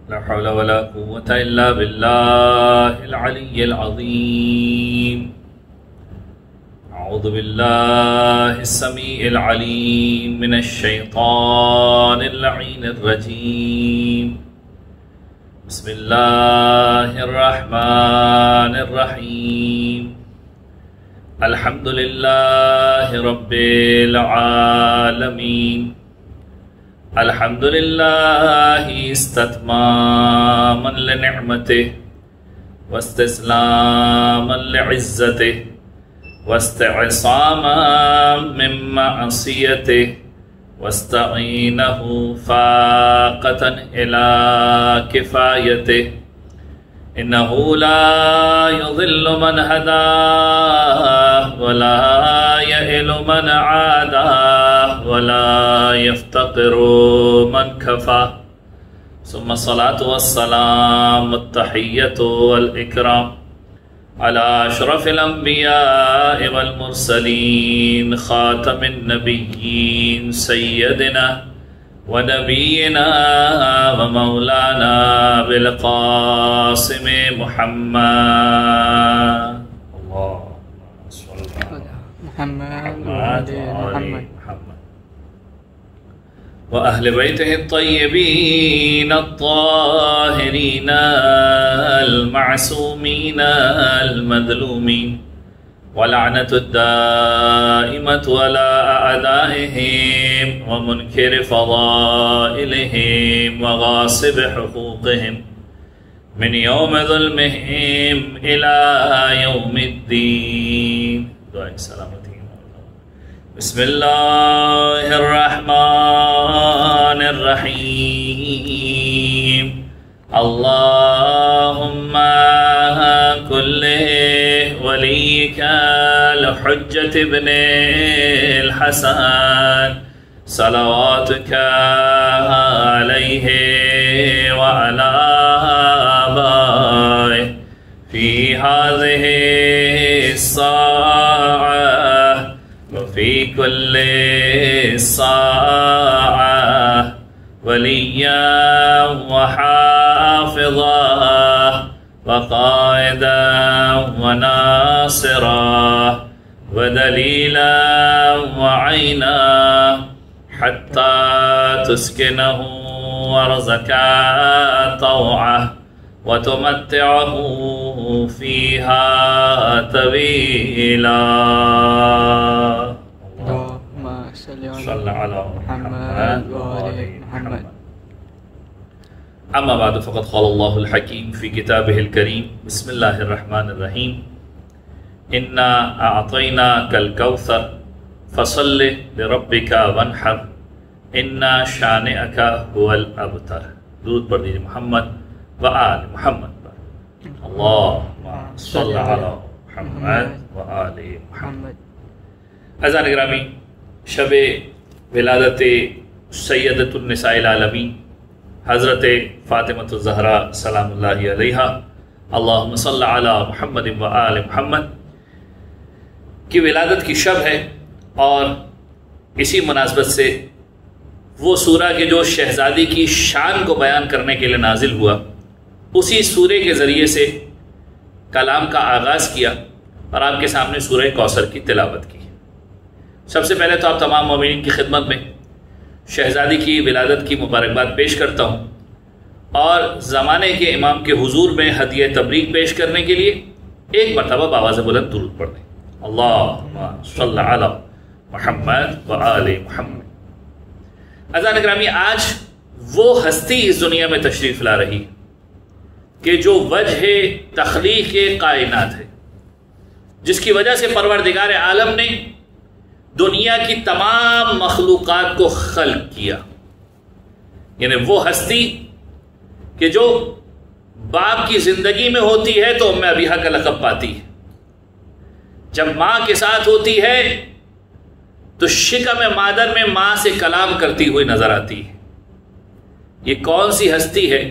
لا حول ولا قوة إلا بالله العلي العظيم. أعوذ بالله السميع العليم من الشيطان اللعين الرجيم. بسم الله الرحمن الرحيم. الحمد لله رب العالمين. الحمد لله استتماما لنعمته واستسلاما لعزته واستعصاما من معصيته واستعينه فاقة إلى كفايته. إنه لا يضل من هداه ولا يئل من عاداه ولا يفتقر من كفاه. ثم الصلاة والسلام التحية والإكرام على أشرف الأنبياء والمرسلين خاتم النبيين سيدنا ونبينا ومولانا بالقاسم محمد. اللهم صل على محمد وآل محمد وأهل بيته الطيبين الطاهرين المعصومين المظلومين ولعنة الدائمة على أعدائهم ومنكر فضائلهم وغاصب حقوقهم من يوم ظلمهم إلى يوم الدين. دعاء سلامتي. بسم الله الرحمن الرحيم. اللهم كل وليك الحجة ابن الحسن صلواتك عليه وعلى آبائه في هذه الساعة وفي كل ساعة وليا وحافظا وقائدا وناصرا ودليلا وعينا حتى تسكنه أرضك طوعه وتمتعه فيها طويلا. اللهم صل على محمد وآل محمد. أما بعد فقد قال الله الحكيم في كتابه الكريم. بسم الله الرحمن الرحيم. إنا أعطيناك الكوثر فصل لربك وانحر إن شانئك هو الأبتر. درود پڑھ دیجیے محمد و آل محمد پر. اللهم صل على محمد و آل محمد. عزیزان گرامی، شب ولادت سیدۃ النساء العالمین حضرت فاطمۃ الزہرا سلام اللہ علیہا اللہم صل علی محمد و آل محمد کی ولادت کی شب ہے، اور اسی مناسبت سے وہ سورہ کے جو شہزادی کی شان کو بیان کرنے کے لیے نازل ہوا، اسی سورے کے ذریعے سے کلام کا آغاز کیا اور آپ کے سامنے سورہ کوثر کی تلاوت کی. سب سے پہلے تو آپ تمام مومنین کی خدمت میں شہزادی کی ولادت کی مبارکباد پیش کرتا ہوں، اور زمانے کے امام کے حضور میں ہدیہ تبریک پیش کرنے کے لیے ایک مرتبہ بآواز بلند درود پڑھ دیں. اللہم صل علی محمد و آل محمد. عزیزان گرامی، آج وہ ہستی اس دنیا میں تشریف لا رہی کہ جو وجہ تخلیق کائنات ہے، جس کی وجہ سے پروردگار عالم نے دنیا کی تمام مخلوقات کو خلق کیا. یعنی وہ ہستی کہ جو باپ کی زندگی میں ہوتی ہے تو ام ابیہا کا لقب پاتی ہے، جب ماں کے ساتھ ہوتی ہے تو شکم مادر میں ماں سے کلام کرتی ہوئی نظر آتی ہے. یہ کون سی ہستی ہے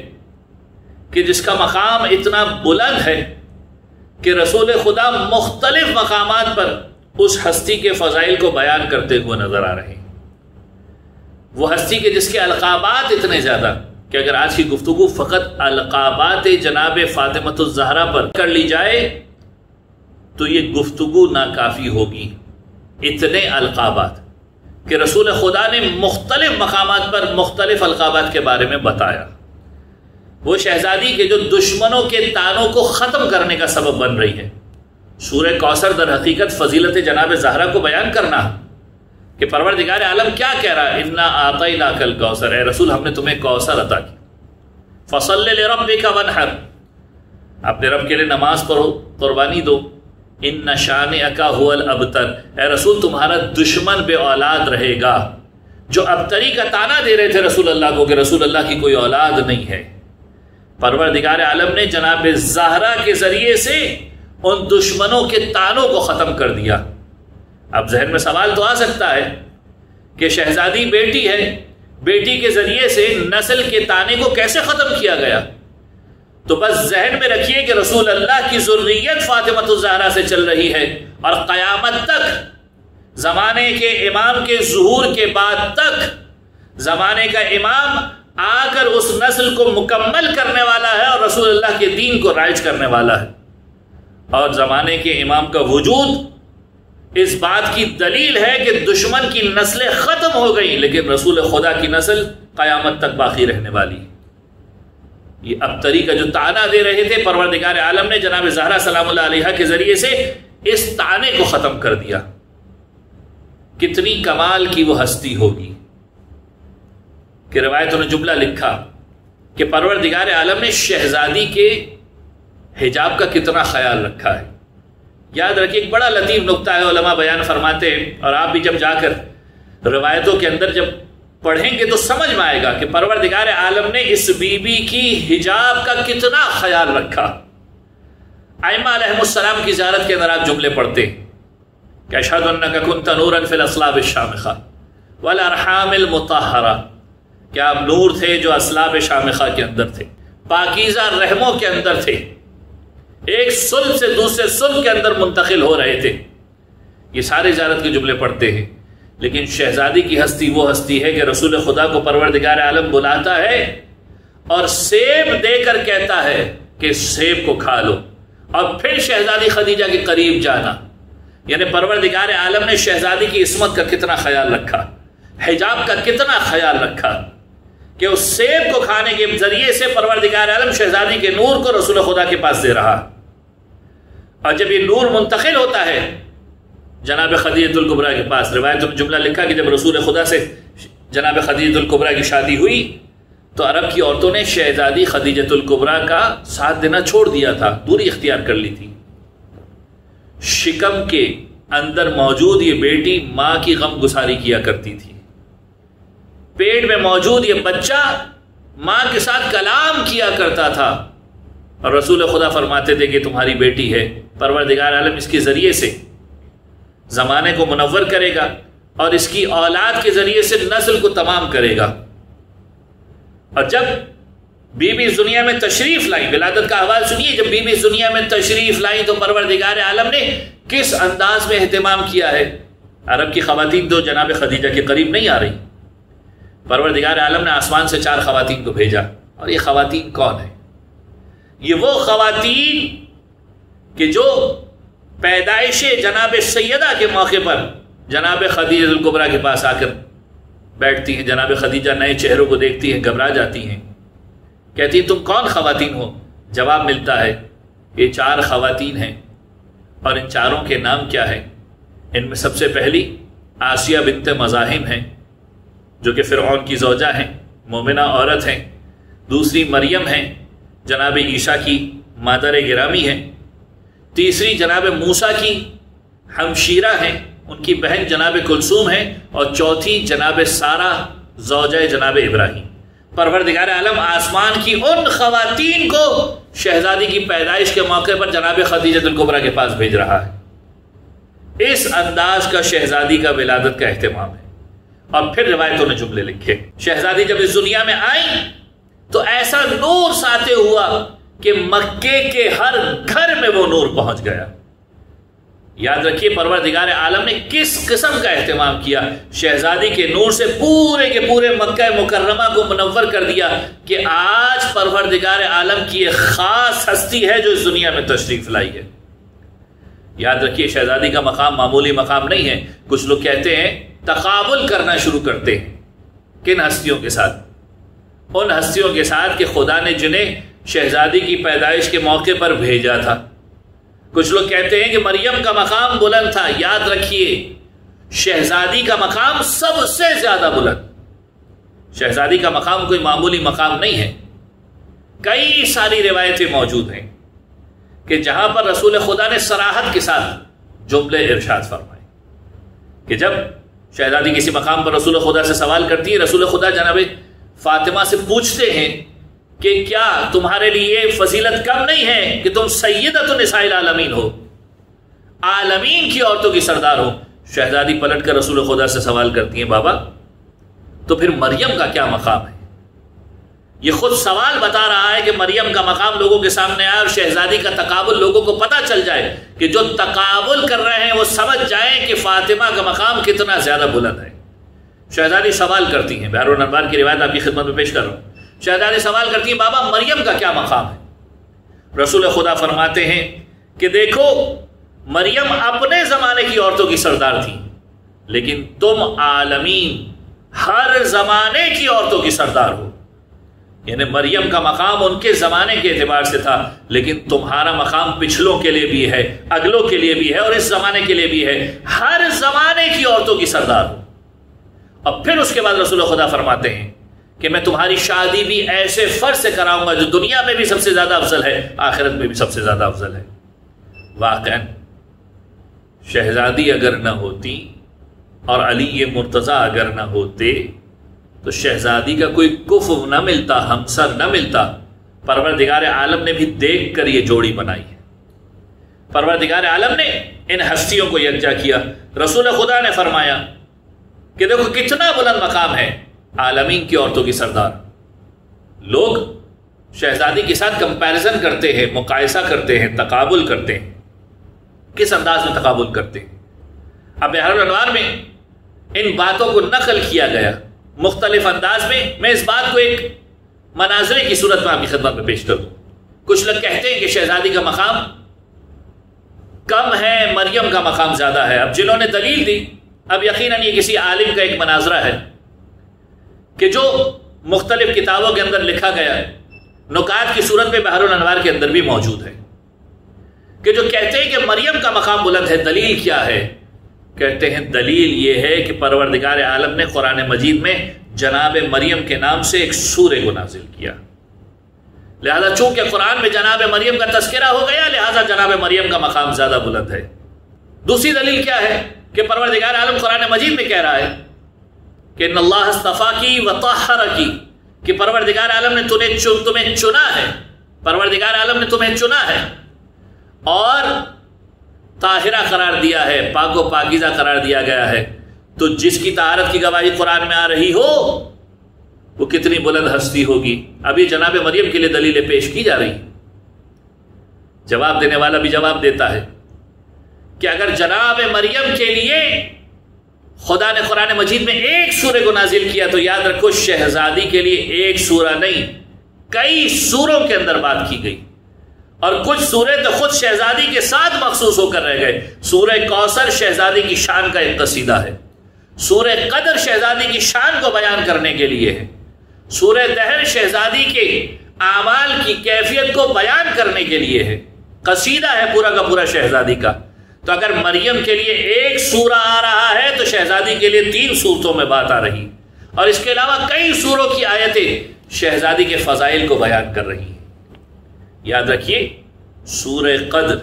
کہ جس کا مقام اتنا بلند ہے کہ رسول خدا مختلف مقامات پر اس ہستی کے فضائل کو بیان کرتے ہوئے نظر آ رہے ہیں. وہ ہستی کے جس کے القابات اتنے زیادہ کہ اگر آج کی گفتگو فقط القابات جناب فاطمۃ الزہرا پر کر لی جائے تو یہ گفتگو ناکافی ہوگی. اتنے القابات کہ رسول خدا نے مختلف مقامات پر مختلف القابات کے بارے میں بتایا. وہ شہزادی کے جو دشمنوں کے طعنوں کو ختم کرنے کا سبب بن رہی ہے. سورہ کوثر در حقیقت فضیلت جناب زہرا کو بیان کرنا کہ پروردگار عالم کیا کہہ رہا ہے، انا اعطیناک الکوثر، اے رسول ہم نے تمہیں کوثر عطا کی. فصل لربک وانحر، اپنے رب کے لیے نماز پڑھو، قربانی دو. ان شانئک ھو الابتر، اے رسول تمہارا دشمن بے اولاد رہے گا. جو ابتری کا طعنہ دے رہے تھے رسول اللہ کو کہ رسول اللہ کی کوئی اولاد نہیں ہے، پروردگار عالم نے جناب زہرا کے ذریعے سے ان دشمنوں کے طعنوں کو ختم کر دیا. اب ذہن میں سوال تو آ سکتا ہے کہ شہزادی بیٹی ہے، بیٹی کے ذریعے سے نسل کے طعنے کو کیسے ختم کیا گیا؟ تو بس ذہن میں رکھیے کہ رسول اللہ کی ذریت فاطمۃ الزہرا سے چل رہی ہے، اور قیامت تک، زمانے کے امام کے ظہور کے بعد تک، زمانے کا امام آ کر اس نسل کو مکمل کرنے والا ہے اور رسول اللہ کے دین کو رائج کرنے والا ہے. اور زمانے کے امام کا وجود اس بات کی دلیل ہے کہ دشمن کی نسلیں ختم ہو گئی لیکن رسول خدا کی نسل قیامت تک باقی رہنے والی. یہ ابتری کا جو طعنہ دے رہے تھے پروردگار عالم نے جناب زہرا سلام اللہ علیہا کے ذریعے سے اس طعنے کو ختم کر دیا. کتنی کمال کی وہ ہستی ہوگی کہ روایتوں نے جملہ لکھا کہ پروردگار عالم نے شہزادی کے حجاب کا کتنا خیال رکھا ہے. یاد رکھیے ایک بڑا لطیف نکتہ ہے، علماء بیان فرماتے ہیں، اور آپ بھی جب جا کر روایتوں کے اندر جب پڑھیں گے تو سمجھ میں آئے گا کہ پروردگار عالم نے اس بی بی کی حجاب کا کتنا خیال رکھا. ائمہ علیہم السلام کی زیارت کے اندر آپ جملے پڑھتے ہیں کہ اشہد انک کنت نورا فی الاصلاب الشامخہ والارحام المطہرہ، کہ آپ نور تھے جو اصلاب شامخہ کے اندر تھے، پاکیزہ رحموں کے اندر تھے، ایک صلب سے دوسرے صلب کے اندر منتقل ہو رہے تھے. یہ سارے زیارت کے جملے پڑھتے ہیں. لیکن شہزادی کی ہستی وہ ہستی ہے کہ رسول خدا کو پروردگار عالم بلاتا ہے اور سیب دے کر کہتا ہے کہ سیب کو کھا لو، اور پھر شہزادی خدیجہ کے قریب جانا. یعنی پروردگار عالم نے شہزادی کی عصمت کا کتنا خیال رکھا، حجاب کا کتنا خیال رکھا کہ اس سیب کو کھانے کے ذریعے سے پروردگار عالم شہزادی کے نور کو رسول خدا کے پاس دے رہا. اور جب یہ نور منتقل ہوتا ہے جناب خدیجۃ الکبریٰ کے پاس، روایتوں میں جملہ لکھا کہ جب رسول خدا سے جناب خدیجۃ الکبریٰ کی شادی ہوئی تو عرب کی عورتوں نے شہزادی خدیجۃ الکبریٰ کا ساتھ دینا چھوڑ دیا تھا، دوری اختیار کر لی تھی. شکم کے اندر موجود یہ بیٹی ماں کی غم گساری کیا کرتی تھی، پیٹ میں موجود یہ بچہ ماں کے ساتھ کلام کیا کرتا تھا، اور رسول خدا فرماتے تھے کہ تمہاری بیٹی ہے، پروردگار عالم اس کے ذریعے سے زمانے کو منور کرے گا اور اس کی اولاد کے ذریعے سے نسل کو تمام کرے گا. اور جب بی بی دنیا میں تشریف لائی، ولادت کا احوال سنیے، جب بی بی دنیا میں تشریف لائی تو پروردگار عالم نے کس انداز میں اہتمام کیا ہے. عرب کی خواتین تو جناب خدیجہ کے قریب نہیں آ رہی، پروردگار عالم نے آسمان سے 4 خواتین کو بھیجا. اور یہ خواتین کون ہیں؟ یہ وہ خواتین کہ جو پیدائش جناب سیدہ کے موقع پر جناب خدیجہ الکبریٰ کے پاس آ کر بیٹھتی ہیں. جناب خدیجہ نئے چہروں کو دیکھتی ہیں، گھبرا جاتی ہیں، کہتی ہیں تم کون خواتین ہو؟ جواب ملتا ہے یہ 4 خواتین ہیں، اور ان 4 کے نام کیا ہیں؟ ان میں سب سے پہلی آسیہ بنت مزاحم ہیں جو کہ فرعون کی زوجہ ہیں، مومنہ عورت ہیں. دوسری مریم ہیں، جناب عیسیٰ کی مادر گرامی ہیں. تیسری جناب موسیٰ کی ہمشیرہ ہیں، ان کی بہن جناب کلثوم ہیں. اور چوتھی جناب سارہ زوجہ جناب ابراہیم. پروردگار عالم آسمان کی ان خواتین کو شہزادی کی پیدائش کے موقع پر جناب خدیجۃ الکبریٰ کے پاس بھیج رہا ہے. اس انداز کا شہزادی کا ولادت کا اہتمام ہے. اور پھر روایتوں نے جملے لکھے، شہزادی جب اس دنیا میں آئی تو ایسا نور ساطع ہوا کہ مکے کے ہر گھر میں وہ نور پہنچ گیا. یاد رکھیے پروردگار عالم نے کس قسم کا اہتمام کیا، شہزادی کے نور سے پورے کے پورے مکہ مکرمہ کو منور کر دیا کہ آج پروردگار عالم کی ایک خاص ہستی ہے جو اس دنیا میں تشریف لائی ہے۔ یاد رکھیے شہزادی کا مقام معمولی مقام نہیں ہے۔ کچھ لوگ کہتے ہیں تقابل کرنا شروع کرتے ہیں، کن ہستیوں کے ساتھ؟ ان ہستیوں کے ساتھ کہ خدا نے جنہیں شہزادی کی پیدائش کے موقع پر بھیجا تھا۔ کچھ لوگ کہتے ہیں کہ مریم کا مقام بلند تھا۔ یاد رکھیے شہزادی کا مقام سب سے زیادہ بلند، شہزادی کا مقام کوئی معمولی مقام نہیں ہے۔ کئی ساری روایتیں موجود ہیں کہ جہاں پر رسول خدا نے صراحت کے ساتھ جملے ارشاد فرمائے کہ جب شہزادی کسی مقام پر رسول خدا سے سوال کرتی ہے، رسول خدا جناب فاطمہ سے پوچھتے ہیں کہ کیا تمہارے لیے فضیلت کم نہیں ہے کہ تم سیدۃ النساء العالمین ہو، عالمین کی عورتوں کی سردار ہو؟ شہزادی پلٹ کر رسول خدا سے سوال کرتی ہیں بابا تو پھر مریم کا کیا مقام ہے؟ یہ خود سوال بتا رہا ہے کہ مریم کا مقام لوگوں کے سامنے آئے اور شہزادی کا تقابل لوگوں کو پتہ چل جائے کہ جو تقابل کر رہے ہیں وہ سمجھ جائیں کہ فاطمہ کا مقام کتنا زیادہ بلند ہے۔ شہزادی سوال کرتی ہیں، بحر الانوار کی روایت آپ کی خدمت میں پیش کر رہا ہوں۔ شہزادی سوال کرتی ہیں بابا مریم کا کیا مقام ہے؟ رسول خدا فرماتے ہیں کہ دیکھو مریم اپنے زمانے کی عورتوں کی سردار تھی، لیکن تم عالمین ہر زمانے کی عورتوں کی سردار ہو۔ یعنی مریم کا مقام ان کے زمانے کے اعتبار سے تھا، لیکن تمہارا مقام پچھلوں کے لیے بھی ہے، اگلوں کے لیے بھی ہے اور اس زمانے کے لیے بھی ہے، ہر زمانے کی عورتوں کی سردار ہو۔ اور پھر اس کے بعد رسول خدا فرماتے ہیں کہ میں تمہاری شادی بھی ایسے فرد سے کراؤں گا جو دنیا میں بھی سب سے زیادہ افضل ہے، آخرت میں بھی سب سے زیادہ افضل ہے۔ واقعاً شہزادی اگر نہ ہوتی اور علی مرتضیٰ اگر نہ ہوتے تو شہزادی کا کوئی کفو نہ ملتا، ہمسر نہ ملتا۔ پروردگار عالم نے بھی دیکھ کر یہ جوڑی بنائی ہے۔ پروردگار عالم نے ان ہستیوں کو یکجا کیا۔ رسول خدا نے فرمایا کہ دیکھو کتنا بلند مقام ہے، عالمین کی عورتوں کی سردار۔ لوگ شہزادی کے ساتھ کمپیریزن کرتے ہیں، مقایسہ کرتے ہیں، تقابل کرتے ہیں۔ کس انداز میں تقابل کرتے ہیں؟ اب بحر الانوار میں ان باتوں کو نقل کیا گیا مختلف انداز میں۔ میں اس بات کو ایک مناظرے کی صورت میں آپ کی خدمت میں پیش کر دوں۔ کچھ لوگ کہتے ہیں کہ شہزادی کا مقام کم ہے، مریم کا مقام زیادہ ہے۔ اب جنہوں نے دلیل دی، اب یقیناً یہ کسی عالم کا ایک مناظرہ ہے کہ جو مختلف کتابوں کے اندر لکھا گیا ہے، نکات کی صورت میں بحر الانوار کے اندر بھی موجود ہے، کہ جو کہتے ہیں کہ مریم کا مقام بلند ہے۔ دلیل کیا ہے؟ کہتے ہیں دلیل یہ ہے کہ پروردگار عالم نے قرآن مجید میں جناب مریم کے نام سے ایک سورہ کو نازل کیا، لہذا چونکہ قرآن میں جناب مریم کا تذکرہ ہو گیا لہذا جناب مریم کا مقام زیادہ بلند ہے۔ دوسری دلیل کیا ہے کہ پروردگار عالم قرآن مجید میں کہہ رہا ہے کہ ان اللہ اصطفاکی وطہرکی، کہ پروردگار عالم نے تمہیں چنا ہے، پروردگار عالم نے تمہیں چنا ہے اور طاہرہ قرار دیا ہے، پاک و پاکیزہ قرار دیا گیا ہے۔ تو جس کی طہارت کی گواہی قرآن میں آ رہی ہو وہ کتنی بلند ہستی ہوگی۔ ابھی جناب مریم کے لیے دلیلیں پیش کی جا رہی ہیں۔ جواب دینے والا بھی جواب دیتا ہے کہ اگر جناب مریم کے لیے خدا نے قرآن مجید میں ایک سورہ کو نازل کیا تو یاد رکھو شہزادی کے لیے ایک سورہ نہیں، کئی سوروں کے اندر بات کی گئی، اور کچھ سورے تو خود شہزادی کے ساتھ مخصوص ہو کر رہ گئے۔ سورہ کوثر شہزادی کی شان کا ایک قصیدہ ہے، سورہ قدر شہزادی کی شان کو بیان کرنے کے لیے ہے، سورہ دہر شہزادی کے اعمال کی کیفیت کو بیان کرنے کے لیے ہے، قصیدہ ہے پورا کا پورا شہزادی کا۔ تو اگر مریم کے لیے ایک سورہ آ رہا ہے تو شہزادی کے لیے 3 صورتوں میں بات آ رہی، اور اس کے علاوہ کئی سوروں کی آیتیں شہزادی کے فضائل کو بیان کر رہی ہیں۔ یاد رکھیے سورہ قدر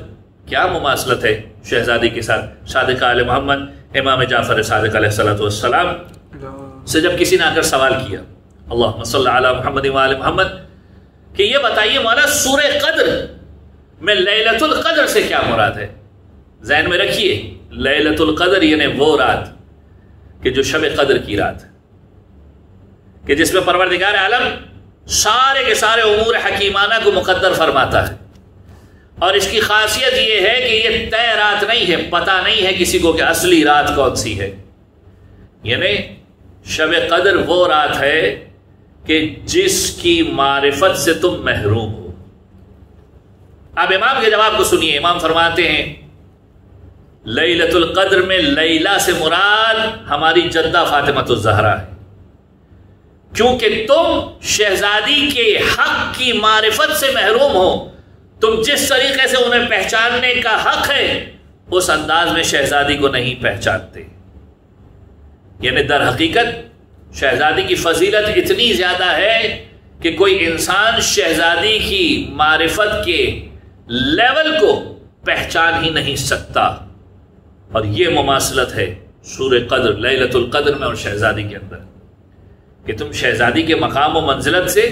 کیا مماثلت ہے شہزادی کے ساتھ۔ صادق آل محمد امام جعفر صادق علیہ السلام سے جب کسی نے آ کر سوال کیا، اللہم صلی علی محمد و آل محمد، کہ یہ بتائیے مولا سورہ قدر میں لیلۃ القدر سے کیا مراد ہے؟ ذہن میں رکھیے لیلۃ القدر یعنی وہ رات کہ جو شب قدر کی رات ہے، کہ جس میں پروردگار عالم سارے کے سارے امور حکیمانہ کو مقدر فرماتا ہے، اور اس کی خاصیت یہ ہے کہ یہ طے رات نہیں ہے، پتہ نہیں ہے کسی کو کہ اصلی رات کون سی ہے. یعنی شب قدر وہ رات ہے کہ جس کی معرفت سے تم محروم ہو. اب امام کے جواب کو سنیے. امام فرماتے ہیں لیلۃ القدر میں لیلہ سے مراد ہماری جدہ فاطمۃ الزہرا ہے، کیونکہ تم شہزادی کے حق کی معرفت سے محروم ہو. تم جس طریقے سے انہیں پہچاننے کا حق ہے اس انداز میں شہزادی کو نہیں پہچانتے. یعنی در حقیقت شہزادی کی فضیلت اتنی زیادہ ہے کہ کوئی انسان شہزادی کی معرفت کے لیول کو پہچان ہی نہیں سکتا. اور یہ مماثلت ہے سورہ قدر لیلۃ القدر میں اور شہزادی کے اندر، کہ تم شہزادی کے مقام و منزلت سے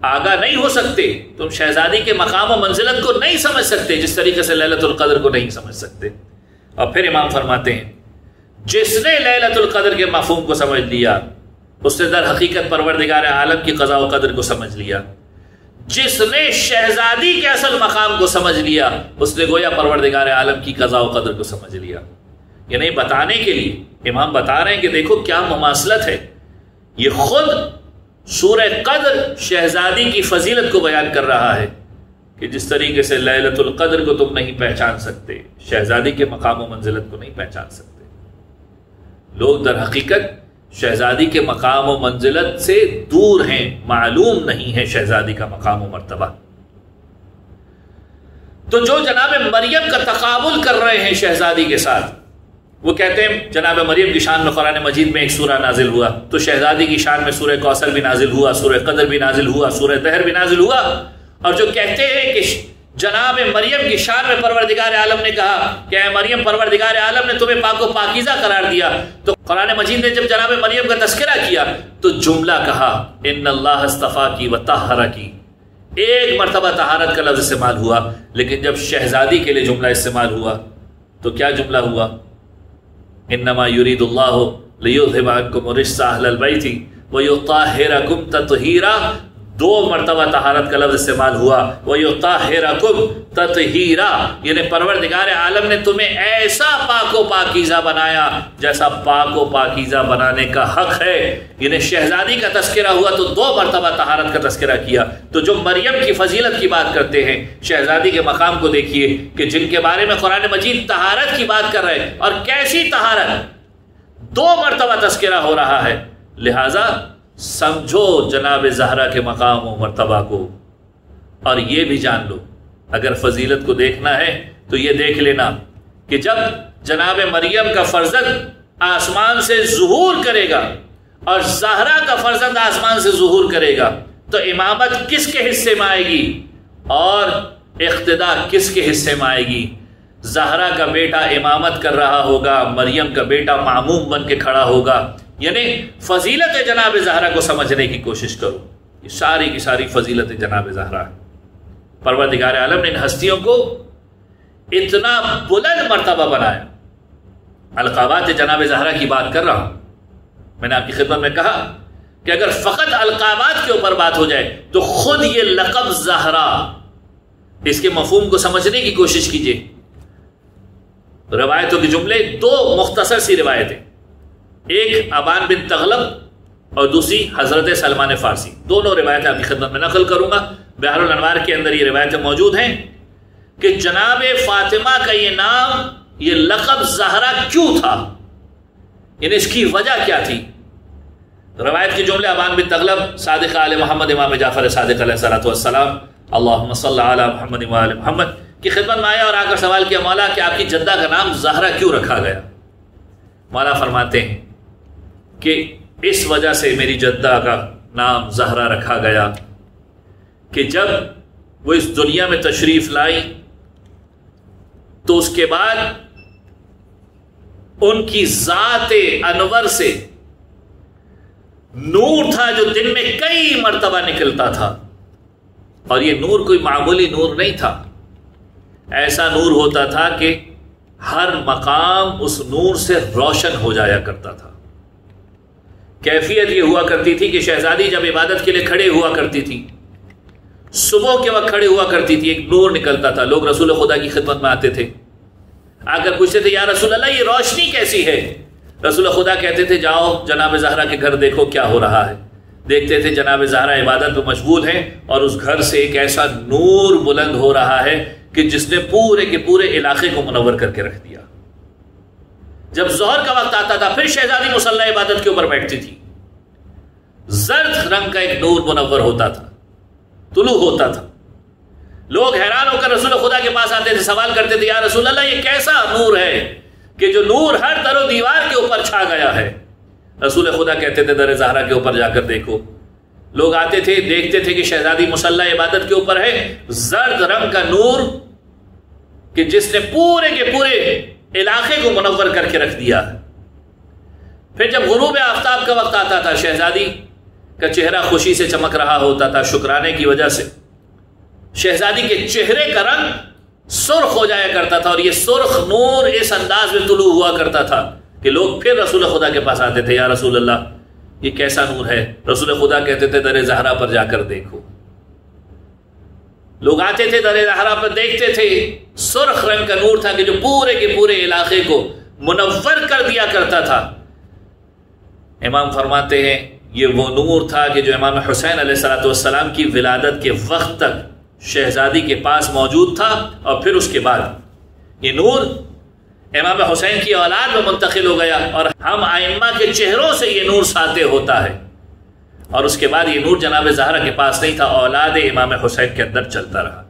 آگاہ نہیں ہو سکتے، تم شہزادی کے مقام و منزلت کو نہیں سمجھ سکتے جس طریقے سے لیلۃ القدر کو نہیں سمجھ سکتے. اور پھر امام فرماتے ہیں جس نے لیلۃ القدر کے مفہوم کو سمجھ لیا اس نے در حقیقت پروردگار عالم کی قضاء و قدر کو سمجھ لیا. جس نے شہزادی کے اصل مقام کو سمجھ لیا اس نے گویا پروردگار عالم کی قضاء و قدر کو سمجھ لیا. یعنی بتانے کے لیے امام بتا رہے ہیں کہ دیکھو کیا مماثلت ہے. یہ خود سورہ قدر شہزادی کی فضیلت کو بیان کر رہا ہے کہ جس طریقے سے لیلۃ القدر کو تم نہیں پہچان سکتے، شہزادی کے مقام و منزلت کو نہیں پہچان سکتے. لوگ در حقیقت شہزادی کے مقام و منزلت سے دور ہیں، معلوم نہیں ہے شہزادی کا مقام و مرتبہ. تو جو جناب مریم کا تقابل کر رہے ہیں شہزادی کے ساتھ، وہ کہتے ہیں جناب مریم کی شان میں قرآن مجید میں ایک سورہ نازل ہوا، تو شہزادی کی شان میں سورہ کوثر بھی نازل ہوا، سورہ قدر بھی نازل ہوا، سورہ دہر بھی نازل ہوا. اور جو کہتے ہیں کہ جناب مریم کی شان میں پروردگار عالم نے کہا کہ اے مریم پروردگار عالم نے تمہیں پاک و پاکیزہ قرار دیا، تو قرآن مجید نے جب جناب مریم کا تذکرہ کیا تو جملہ کہا ان اللہ اصطفاکی و طہرکی. ایک مرتبہ طہارت کا لفظ استعمال ہوا، لیکن جب شہزادی کے لیے جملہ استعمال ہوا تو کیا جملہ ہوا؟ انما یرید اللہ لیذھب عنکم الرجس اہل البیت ویطہرکم تطہیرا. دو مرتبہ طہارت کا لفظ استعمال ہوا ویطہرکم تطہیرا. یعنی پروردگار عالم نے تمہیں ایسا پاک و پاکیزہ بنایا جیسا پاک و پاکیزہ بنانے کا حق ہے. یعنی شہزادی کا تذکرہ ہوا تو دو مرتبہ طہارت کا تذکرہ کیا. تو جو مریم کی فضیلت کی بات کرتے ہیں شہزادی کے مقام کو دیکھیے کہ جن کے بارے میں قرآن مجید طہارت کی بات کر رہے ہیں، اور کیسی طہارت، دو مرتبہ تذکرہ ہو رہا ہے. لہذا سمجھو جناب زہرا کے مقام و مرتبہ کو. اور یہ بھی جان لو اگر فضیلت کو دیکھنا ہے تو یہ دیکھ لینا کہ جب جناب مریم کا فرزند آسمان سے ظہور کرے گا اور زہرا کا فرزند آسمان سے ظہور کرے گا تو امامت کس کے حصے میں آئے گی اور اقتداء کس کے حصے میں آئے گی؟ زہرا کا بیٹا امامت کر رہا ہوگا، مریم کا بیٹا معموم بن کے کھڑا ہوگا. یعنی فضیلت جناب زہرا کو سمجھنے کی کوشش کرو. یہ ساری کی ساری فضیلت جناب زہرا ہے. پروردگار عالم نے ان ہستیوں کو اتنا بلند مرتبہ بنایا. القابات جناب زہرا کی بات کر رہا ہوں. میں نے آپ کی خدمت میں کہا کہ اگر فقط القابات کے اوپر بات ہو جائے تو خود یہ لقب زہرا، اس کے مفہوم کو سمجھنے کی کوشش کیجیے. روایتوں کے جملے، دو مختصر سی روایتیں، ایک ابان بن تغلب اور دوسری حضرت سلمان فارسی. دونوں روایتیں آپ کی خدمت میں نقل کروں گا. بحر الانوار کے اندر یہ روایتیں موجود ہیں کہ جناب فاطمہ کا یہ نام، یہ لقب زہرا کیوں تھا، یعنی اس کی وجہ کیا تھی. روایت کے جملے ابان بن تغلب صادق آل محمد امام جعفر صادق علیہ الصلوۃ والسلام اللہم صل علی محمد و آل محمد کی خدمت میں آیا اور آ کر سوال کیا، مولا کہ آپ کی جدہ کا نام زہرا کیوں رکھا گیا؟ مولا فرماتے ہیں کہ اس وجہ سے میری جدہ کا نام زہرا رکھا گیا کہ جب وہ اس دنیا میں تشریف لائی تو اس کے بعد ان کی ذات انور سے نور تھا جو دن میں کئی مرتبہ نکلتا تھا. اور یہ نور کوئی معمولی نور نہیں تھا، ایسا نور ہوتا تھا کہ ہر مقام اس نور سے روشن ہو جایا کرتا تھا. کیفیت یہ ہوا کرتی تھی کہ شہزادی جب عبادت کے لیے کھڑے ہوا کرتی تھی صبح کے وقت کھڑے ہوا کرتی تھی، ایک نور نکلتا تھا، لوگ رسول خدا کی خدمت میں آتے تھے، آ کر پوچھتے تھے یا رسول اللہ یہ روشنی کیسی ہے؟ رسول خدا کہتے تھے جاؤ جناب زہرا کے گھر دیکھو کیا ہو رہا ہے۔ دیکھتے تھے جناب زہرا عبادت میں مشغول ہیں اور اس گھر سے ایک ایسا نور بلند ہو رہا ہے کہ جس نے پورے کے پورے علاقے کو منور کر کے رکھ دیا۔ جب ظہر کا وقت آتا تھا پھر شہزادی مصلی عبادت کے اوپر بیٹھتی تھی، زرد رنگ کا ایک نور منور ہوتا تھا، طلوع ہوتا تھا۔ لوگ حیران ہو کر رسول خدا کے پاس آتے تھے، سوال کرتے تھے یا رسول اللہ یہ کیسا نور ہے کہ جو نور ہر در و دیوار کے اوپر چھا گیا ہے؟ رسول خدا کہتے تھے در زہرا کے اوپر جا کر دیکھو۔ لوگ آتے تھے، دیکھتے تھے کہ شہزادی مصلی عبادت کے اوپر ہے زرد رنگ کا نور کہ جس نے پورے کے پورے علاقے کو منور کر کے رکھ دیا۔ پھر جب غروب آفتاب کا وقت آتا تھا شہزادی کا چہرہ خوشی سے چمک رہا ہوتا تھا، شکرانے کی وجہ سے شہزادی کے چہرے کا رنگ سرخ ہو جایا کرتا تھا، اور یہ سرخ نور اس انداز میں طلوع ہوا کرتا تھا کہ لوگ پھر رسول خدا کے پاس آتے تھے یا رسول اللہ یہ کیسا نور ہے؟ رسول خدا کہتے تھے در زہرا پر جا کر دیکھو۔ لوگ آتے تھے در زہرا پر، دیکھتے تھے سرخ رنگ کا نور تھا کہ جو پورے کے پورے علاقے کو منور کر دیا کرتا تھا۔ امام فرماتے ہیں یہ وہ نور تھا کہ جو امام حسین علیہ السلام کی ولادت کے وقت تک شہزادی کے پاس موجود تھا، اور پھر اس کے بعد یہ نور امام حسین کی اولاد میں منتقل ہو گیا، اور ہم ائمہ کے چہروں سے یہ نور ساطع ہوتا ہے، اور اس کے بعد یہ نور جناب زہرا کے پاس نہیں تھا، اولاد امام حسین کے اندر چلتا رہا۔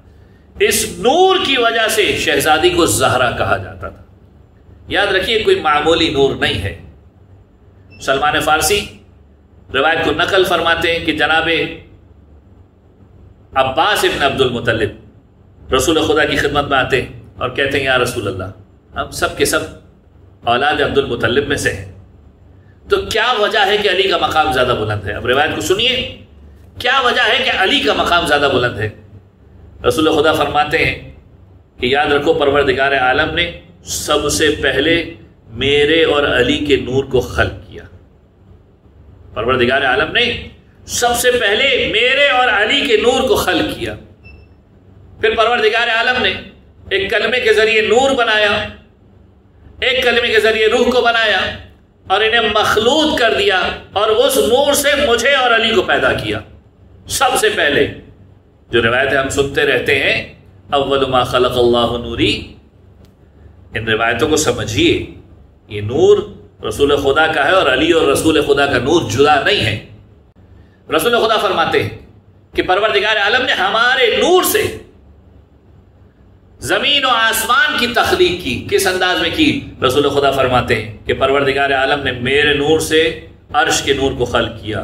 اس نور کی وجہ سے شہزادی کو زہرا کہا جاتا تھا۔ یاد رکھیے کوئی معمولی نور نہیں ہے۔ سلمان فارسی روایت کو نقل فرماتے ہیں کہ جناب عباس ابن عبد المطلب رسول خدا کی خدمت میں آتے ہیں اور کہتے ہیں یا رسول اللہ ہم سب کے سب اولاد عبد المطلب میں سے ہیں، تو کیا وجہ ہے کہ علی کا مقام زیادہ بلند ہے؟ اب روایت کو سنیے، کیا وجہ ہے کہ علی کا مقام زیادہ بلند ہے؟ رسول خدا فرماتے ہیں کہ یاد رکھو پروردگار عالم نے سب سے پہلے میرے اور علی کے نور کو خلق کیا۔ پروردگار عالم نے سب سے پہلے میرے اور علی کے نور کو خلق کیا، پھر پروردگار عالم نے ایک کلمے کے ذریعے نور بنایا، ایک کلمے کے ذریعے روح کو بنایا اور انہیں مخلوط کر دیا، اور اس نور سے مجھے اور علی کو پیدا کیا سب سے پہلے۔ جو روایتیں ہم سنتے رہتے ہیں اول ما خلق اللہ نوری، ان روایتوں کو سمجھیے، یہ نور رسول خدا کا ہے، اور علی اور رسول خدا کا نور جدا نہیں ہے۔ رسول خدا فرماتے ہیں کہ پروردگار عالم نے ہمارے نور سے زمین و آسمان کی تخلیق کی۔ کس انداز میں کی؟ رسول خدا فرماتے ہیں کہ پروردگار عالم نے میرے نور سے عرش کے نور کو خلق کیا،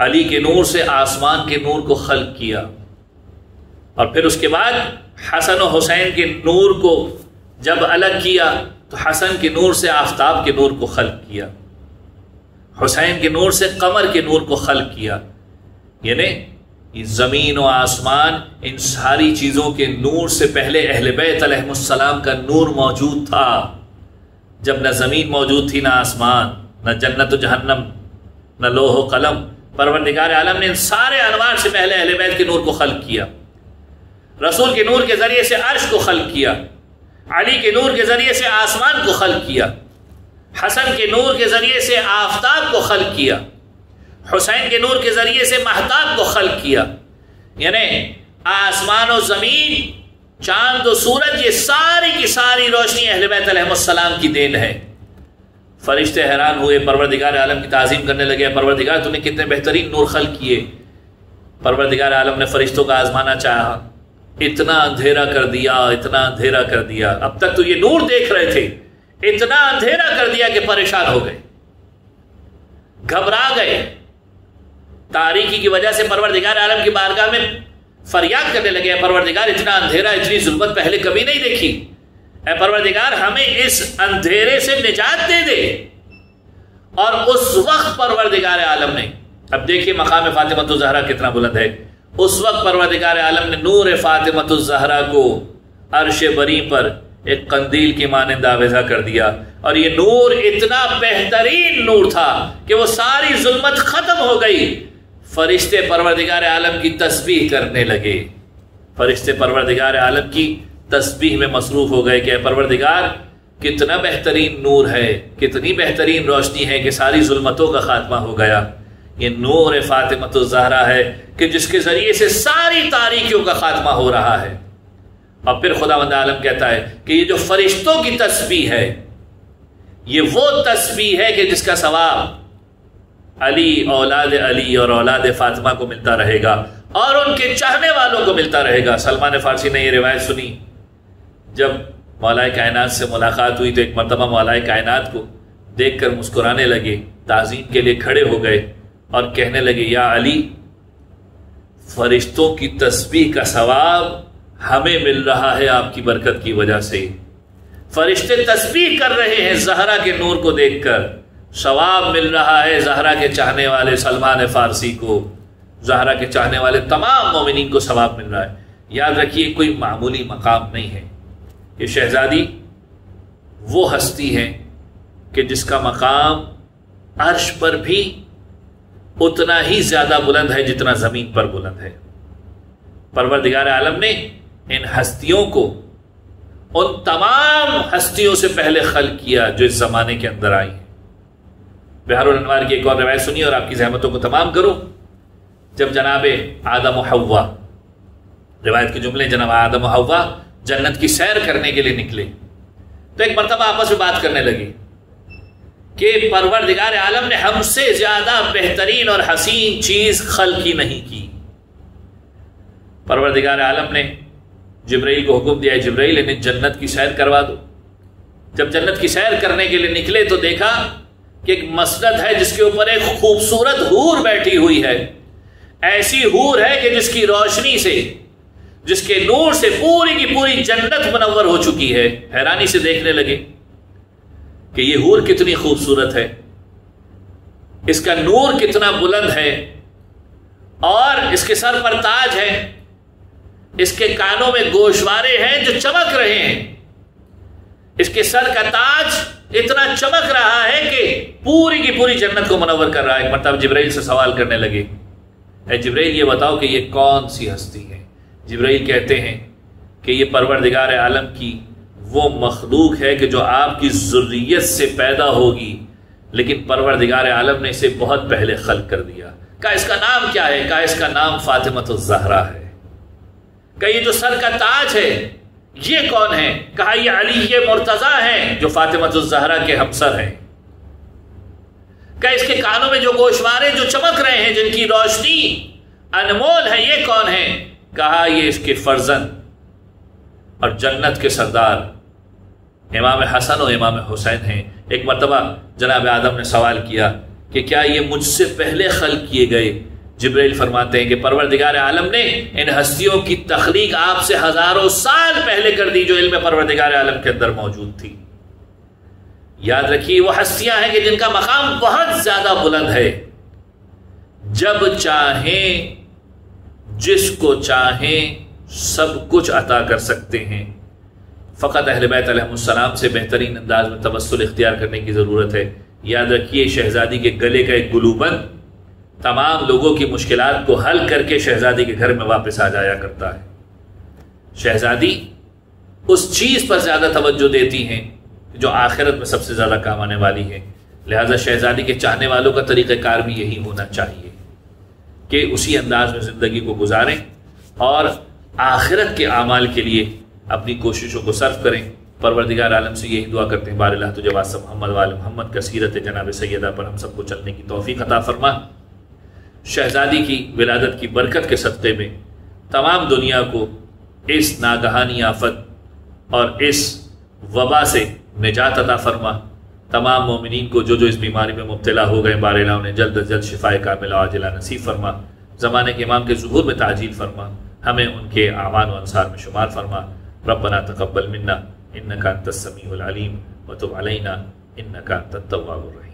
علی کے نور سے آسمان کے نور کو خلق کیا، اور پھر اس کے بعد حسن و حسین کے نور کو جب الگ کیا تو حسن کے نور سے آفتاب کے نور کو خلق کیا، حسین کے نور سے قمر کے نور کو خلق کیا۔ یعنی زمین و آسمان ان ساری چیزوں کے نور سے پہلے اہل بیت علیہ السلام کا نور موجود تھا۔ جب نہ زمین موجود تھی، نہ آسمان، نہ جنت و جہنم، نہ لوح و قلم، پروردگار عالم نے ان سارے انوار سے پہلے اہل بیت کے نور کو خلق کیا، رسول کے نور کے ذریعے سے عرش کو خلق کیا، علی کے نور کے ذریعے سے آسمان کو خلق کیا، حسن کے نور کے ذریعے سے آفتاب کو خلق کیا، حسین کے نور کے ذریعے سے مہتاب کو خلق کیا۔ یعنی آسمان و زمین، چاند و سورج، یہ ساری کی ساری روشنی اہل بیت علیہ السلام کی دین ہے۔ فرشتے حیران ہوئے، پروردگار عالم کی تعظیم کرنے لگے، پروردگار تو نے کتنے بہترین نور خلق کیے۔ پروردگار عالم نے فرشتوں کا آزمانا چاہا، اتنا اندھیرا کر دیا، اتنا اندھیرا کر دیا، اب تک تو یہ نور دیکھ رہے تھے، اتنا اندھیرا کر دیا کہ پریشان ہو گئے، گھبرا گئے۔ تاریکی کی وجہ سے پروردگار عالم کی بارگاہ میں فریاد کرنے لگے، اے پروردگار اتنا اندھیرا، اتنی ظلمت پہلے کبھی نہیں دیکھی، اے پروردگار ہمیں اس اندھیرے سے نجات دے دے۔ اور اس وقت پروردگار عالم نے، اب دیکھیے مقام فاطمۃ الزہرا کتنا بلند ہے، اس وقت پروردگار عالم نے نور فاطمۃ الزہرا کو عرش بری پر ایک قندیل کی مانند آویزہ کر دیا، اور یہ نور اتنا بہترین نور تھا کہ وہ ساری ظلمت ختم ہو گئی۔ فرشتے پروردگار عالم کی تسبیح کرنے لگے، فرشتے پروردگار عالم کی تسبیح میں مصروف ہو گئے کہ اے پروردگار کتنا بہترین نور ہے، کتنی بہترین روشنی ہے کہ ساری ظلمتوں کا خاتمہ ہو گیا۔ یہ نور فاطمۃ الزہرا ہے کہ جس کے ذریعے سے ساری تاریکیوں کا خاتمہ ہو رہا ہے۔ اور پھر خداوند عالم کہتا ہے کہ یہ جو فرشتوں کی تسبیح ہے یہ وہ تسبیح ہے کہ جس کا ثواب علی، اولاد علی اور اولاد فاطمہ کو ملتا رہے گا اور ان کے چاہنے والوں کو ملتا رہے گا۔ سلمان فارسی نے یہ روایت سنی، جب مولا کائنات سے ملاقات ہوئی تو ایک مرتبہ مولا کائنات کو دیکھ کر مسکرانے لگے، تعظیم کے لیے کھڑے ہو گئے اور کہنے لگے یا علی، فرشتوں کی تسبیح کا ثواب ہمیں مل رہا ہے آپ کی برکت کی وجہ سے۔ فرشتے تسبیح کر رہے ہیں زہرا کے نور کو دیکھ کر، ثواب مل رہا ہے زہرا کے چاہنے والے سلمان فارسی کو، زہرا کے چاہنے والے تمام مومنین کو ثواب مل رہا ہے۔ یاد رکھیے کوئی معمولی مقام نہیں ہے، یہ شہزادی وہ ہستی ہے کہ جس کا مقام عرش پر بھی اتنا ہی زیادہ بلند ہے جتنا زمین پر بلند ہے۔ پروردگار عالم نے ان ہستیوں کو ان تمام ہستیوں سے پہلے خلق کیا جو اس زمانے کے اندر آئی ہیں۔ بحر الانوار کی ایک اور روایت سنی اور آپ کی زحمتوں کو تمام کروں۔ جب جناب آدم و حوا، روایت کے جملے، جناب آدم و حوا جنت کی سیر کرنے کے لیے نکلے تو ایک مرتبہ آپس میں بات کرنے لگے کہ پروردگار عالم نے ہم سے زیادہ بہترین اور حسین چیز خلق ہی نہیں کی۔ پروردگار عالم نے جبرائیل کو حکم دیا، جبرائیل انہیں جنت کی سیر کروا دو۔ جب جنت کی سیر کرنے کے لیے نکلے تو دیکھا کہ ایک مسند ہے جس کے اوپر ایک خوبصورت حور بیٹھی ہوئی ہے، ایسی حور ہے کہ جس کی روشنی سے، جس کے نور سے پوری کی پوری جنت منور ہو چکی ہے۔ حیرانی سے دیکھنے لگے کہ یہ حور کتنی خوبصورت ہے، اس کا نور کتنا بلند ہے، اور اس کے سر پر تاج ہے، اس کے کانوں میں گوشوارے ہیں جو چمک رہے ہیں، اس کے سر کا تاج اتنا چمک رہا ہے کہ پوری کی پوری جنت کو منور کر رہا ہے۔ ایک مرتبہ جبرائیل سے سوال کرنے لگے، اے جبرائیل یہ بتاؤ کہ یہ کون سی ہستی ہے؟ جبرائیل کہتے ہیں کہ یہ پروردگار عالم کی وہ مخلوق ہے کہ جو آپ کی ذریت سے پیدا ہوگی، لیکن پروردگار عالم نے اسے بہت پہلے خلق کر دیا۔ کہا اس کا نام کیا ہے؟ کہا اس کا نام فاطمۃ الزہرا ہے۔ کہ یہ جو سر کا تاج ہے یہ کون ہے؟ کہا یہ علی مرتضیٰ ہیں جو فاطمۃ الزہرا کے ہمسر ہیں۔ کہ اس کے کانوں میں جو گوشوارے جو چمک رہے ہیں، جن کی روشنی انمول ہے، یہ کون ہے؟ کہا یہ اس کے فرزند اور جنت کے سردار امام حسن و امام حسین ہیں۔ ایک مرتبہ جناب آدم نے سوال کیا کہ کیا یہ مجھ سے پہلے خلق کیے گئے؟ جبرائیل فرماتے ہیں کہ پروردگار عالم نے ان ہستیوں کی تخلیق آپ سے ہزاروں سال پہلے کر دی جو علم پروردگار عالم کے اندر موجود تھی۔ یاد رکھیے وہ ہستیاں ہیں کہ جن کا مقام بہت زیادہ بلند ہے، جب چاہیں جس کو چاہیں سب کچھ عطا کر سکتے ہیں۔ فقط اہل بیت علیہ السلام سے بہترین انداز میں توسل اختیار کرنے کی ضرورت ہے۔ یاد رکھیے شہزادی کے گلے کا ایک گلوبند تمام لوگوں کی مشکلات کو حل کر کے شہزادی کے گھر میں واپس آ جایا کرتا ہے۔ شہزادی اس چیز پر زیادہ توجہ دیتی ہیں جو آخرت میں سب سے زیادہ کام آنے والی ہے، لہذا شہزادی کے چاہنے والوں کا طریقہ کار بھی یہی ہونا چاہیے کہ اسی انداز میں زندگی کو گزاریں اور آخرت کے اعمال کے لیے اپنی کوششوں کو صرف کریں۔ پروردگار عالم سے یہی دعا کرتے ہیں، بار اللہ تجھے واسطہ محمد وآل محمد کا سیرت جناب سیدہ پر ہم سب کو چلنے کی توفیق عطا فرما۔ شہزادی کی ولادت کی برکت کے صدقے میں تمام دنیا کو اس ناگہانی آفت اور اس وبا سے نجات عطا فرما۔ تمام مومنین کو جو اس بیماری میں مبتلا ہو گئے بار الہ انہیں جلد از جلد شفائے کاملہ عاجلہ نصیب فرما۔ زمانے کے امام کے ظہور میں تعجیل فرما، ہمیں ان کے اعوان و انصار میں شمار فرما۔ ربنا تقبل منا انک انت السمیع العلیم وتب علینا انک انت التواب الرحیم۔